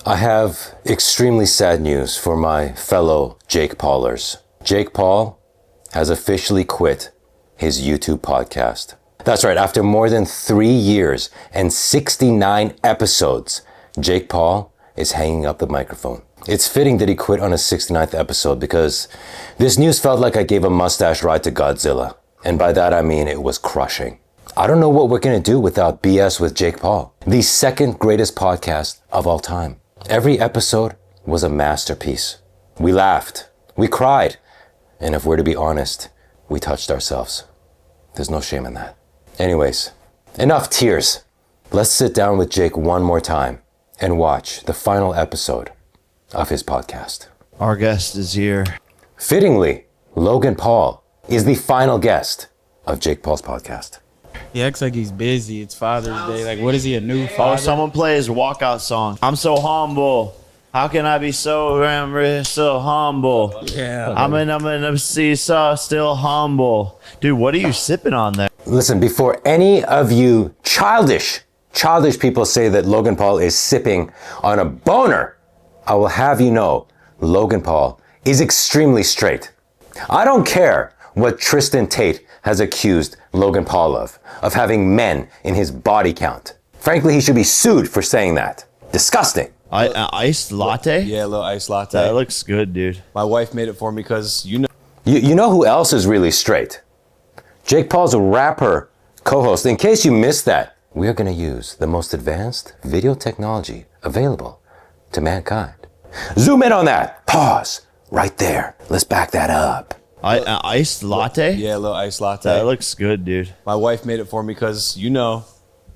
I have extremely sad news for my fellow Jake Paulers. Jake Paul has officially quit his YouTube podcast. That's right, after more than 3 years and 69 episodes, Jake Paul is hanging up the microphone. It's fitting that he quit on his 69th episode because this news felt like I gave a mustache ride to Godzilla. And by that I mean it was crushing. I don't know what we're gonna do without BS with Jake Paul, the second greatest podcast of all time. Every episode was a masterpiece. We laughed, we cried, and if we're to be honest, we touched ourselves. There's no shame in that. Anyways, enough tears. Let's sit down with Jake one more time and watch the final episode of his podcast. Our guest is here. Fittingly, Logan Paul is the final guest of Jake Paul's podcast. He acts like he's busy. It's Father's Day. Like, what is he, a new father? Oh, someone play his walkout song. I'm so humble. How can I be so humble? Yeah. I'm in a seesaw, still humble. Dude, what are you sipping on there? Listen, before any of you childish people say that Logan Paul is sipping on a boner, I will have you know, Logan Paul is extremely straight. I don't care what Tristan Tate has accused Logan Paul of having men in his body count. Frankly, he should be sued for saying that. Disgusting. Iced latte? Yeah, a little iced latte. That looks good, dude. My wife made it for me because You know who else is really straight? Jake Paul's a rapper co-host. In case you missed that, we are going to use the most advanced video technology available to mankind. Zoom in on that. Pause. Right there. Let's back that up. Iced latte? Yeah, a little iced latte. That looks good, dude. My wife made it for me because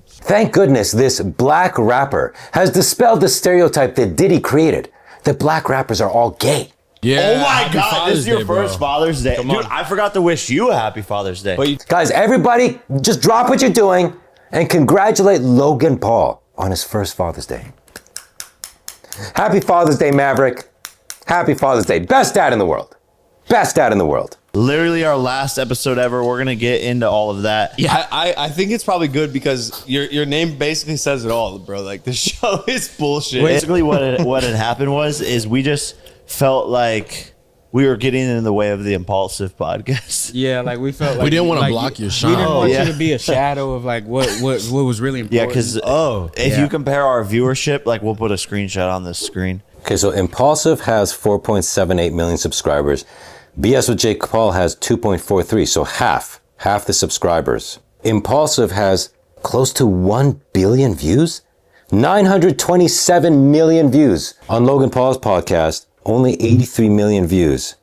Thank goodness this black rapper has dispelled the stereotype that Diddy created, that black rappers are all gay. Yeah. Oh my God, this is your first bro. Father's Day. Come Dude, on. I forgot to wish you a happy Father's Day. But Guys, everybody just drop what you're doing and congratulate Logan Paul on his first Father's Day. Happy Father's Day, Maverick. Happy Father's Day. Best dad in the world. Best dad in the world. Literally our last episode ever. We're going to get into all of that. yeah, I think it's probably good because your name basically says it all, bro. Like, the show is bullshit. Basically, what had happened is we just felt like we were getting in the way of the Impulsive podcast. Yeah, like we felt like We didn't want to like, block your We shine. didn't want yeah. you to be a shadow of like what was really important. Yeah, because if you compare our viewership, like we'll put a screenshot on this screen. Okay, so Impulsive has 4.78 million subscribers. BS with Jake Paul has 2.43, so half the subscribers. Impulsive has close to 1 billion views, 927 million views on Logan Paul's podcast, only 83 million views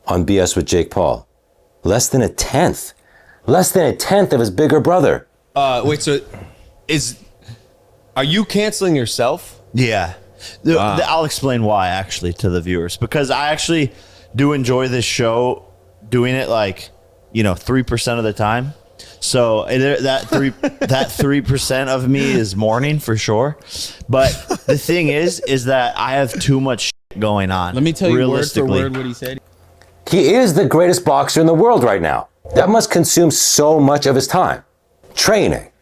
on BS with Jake Paul. Less than a tenth of his bigger brother. Wait, so are you canceling yourself? Yeah. I'll explain why, actually, to the viewers. Because I actually do enjoy this show doing it 3% of the time. So that 3% of me is mourning for sure. But the thing is that I have too much shit going on. Let me tell you word for realistically. word what he said. He is the greatest boxer in the world right now. That must consume so much of his time. Training,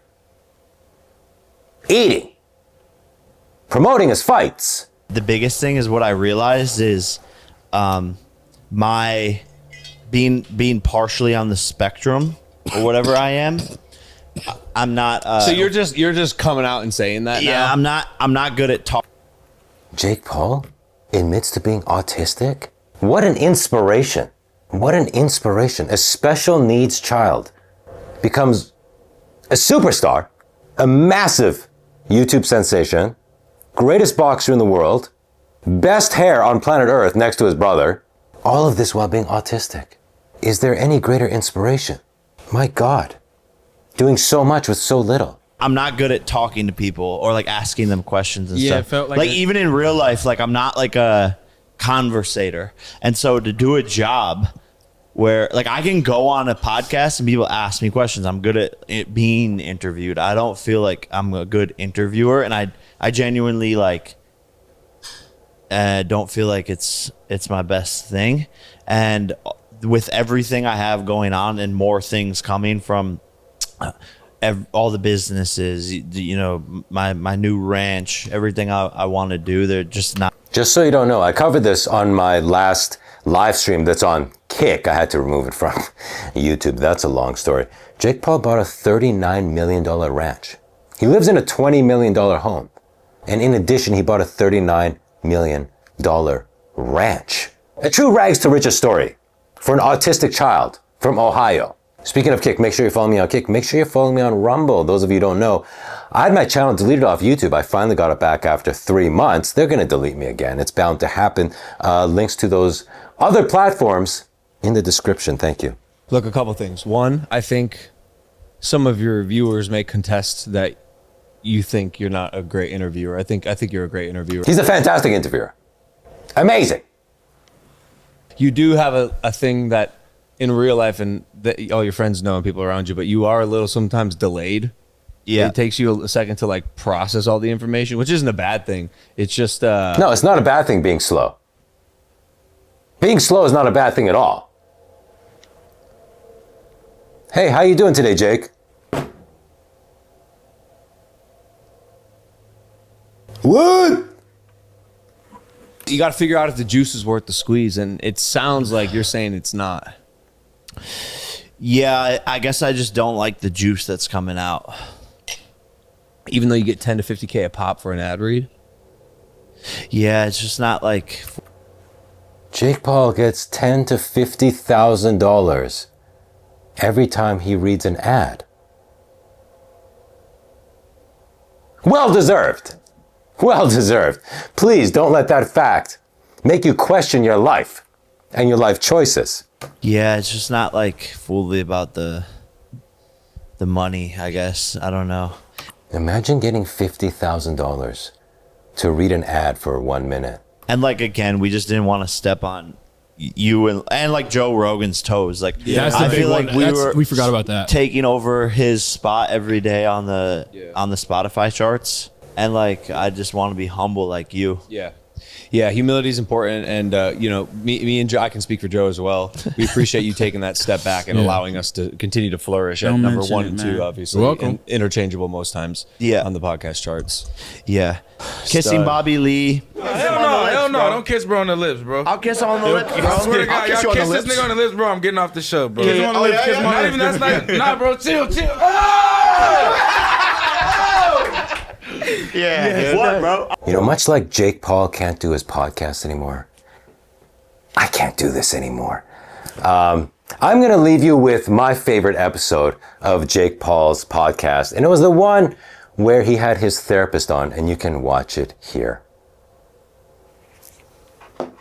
eating, promoting his fights. The biggest thing is what I realized is my being partially on the spectrum or whatever I am. I'm not. So you're just coming out and saying that Yeah, now? I'm not good at talking. Jake Paul admits to being autistic? What an inspiration. What an inspiration. A special needs child becomes a superstar, a massive YouTube sensation, greatest boxer in the world, best hair on planet Earth next to his brother. All of this while being autistic. Is there any greater inspiration? My God, doing so much with so little. I'm not good at talking to people or like asking them questions and Yeah, stuff. it felt like even in real life, like I'm not like a conversator. And so to do a job where like I can go on a podcast and people ask me questions, I'm good at it being interviewed. I don't feel like I'm a good interviewer, and I genuinely like don't feel like it's my best thing. And with everything I have going on and more things coming from all the businesses, my new ranch, everything I want to do. They're just not. Just so you don't know, I covered this on my last live stream that's on Kick. I had to remove it from YouTube. That's a long story. Jake Paul bought a $39 million ranch. He lives in a $20 million home. And in addition, he bought a $39 million ranch. A true rags to riches story for an autistic child from Ohio. Speaking of Kick, make sure you follow me on Kick. Make sure you follow me on Rumble. Those of you who don't know, I had my channel deleted off YouTube. I finally got it back after 3 months. They're going to delete me again. It's bound to happen. Links to those other platforms in the description. Thank you. Look, a couple things. One, I think some of your viewers may contest that you think you're not a great interviewer. I think you're a great interviewer. He's a fantastic interviewer. Amazing. You do have a thing that in real life, and that all your friends know and people around you, but you are a little sometimes delayed. Yeah. It takes you a second to like process all the information, which isn't a bad thing. It's just No, it's not a bad thing being slow. Being slow is not a bad thing at all. Hey, how you doing today, Jake? What? you got to figure out if the juice is worth the squeeze, and it sounds like you're saying it's not. Yeah, I guess I just don't like the juice that's coming out. Even though you get 10 to 50K a pop for an ad read? Yeah, it's just not like... Jake Paul gets $10,000 to $50,000 every time he reads an ad. Well deserved. Well deserved. Please don't let that fact make you question your life and your life choices. Yeah, it's just not like fully about the money, I guess. I don't know. Imagine getting $50,000 to read an ad for 1 minute. And like, again, we just didn't want to step on you and like Joe Rogan's toes. Like, Yeah, that's the I big feel one. like We forgot about that. taking over his spot every day on the Spotify charts. And like, I just want to be humble like you. Yeah. Yeah, humility is important, and you know, me and Joe, I can speak for Joe as well. We appreciate you taking that step back and allowing us to continue to flourish at Don't number mention 1 it, and man. 2, obviously. You're welcome. And interchangeable most times. Yeah. On the podcast charts. Yeah. Kissing Stud. Bobby Lee. Hell no. Don't kiss bro on the lips, bro. I'll kiss him on the lips, bro. I swear to God, I'll kiss y'all you kiss on the this lips. nigga on the lips, bro. I'm getting off the show, bro. Kiss him on the lips, kiss him on the Not lips. even that's like, nah, bro, chill. Yeah. What, bro? You know, much like Jake Paul can't do his podcast anymore, I can't do this anymore. I'm going to leave you with my favorite episode of Jake Paul's podcast. And it was the one where he had his therapist on, and you can watch it here.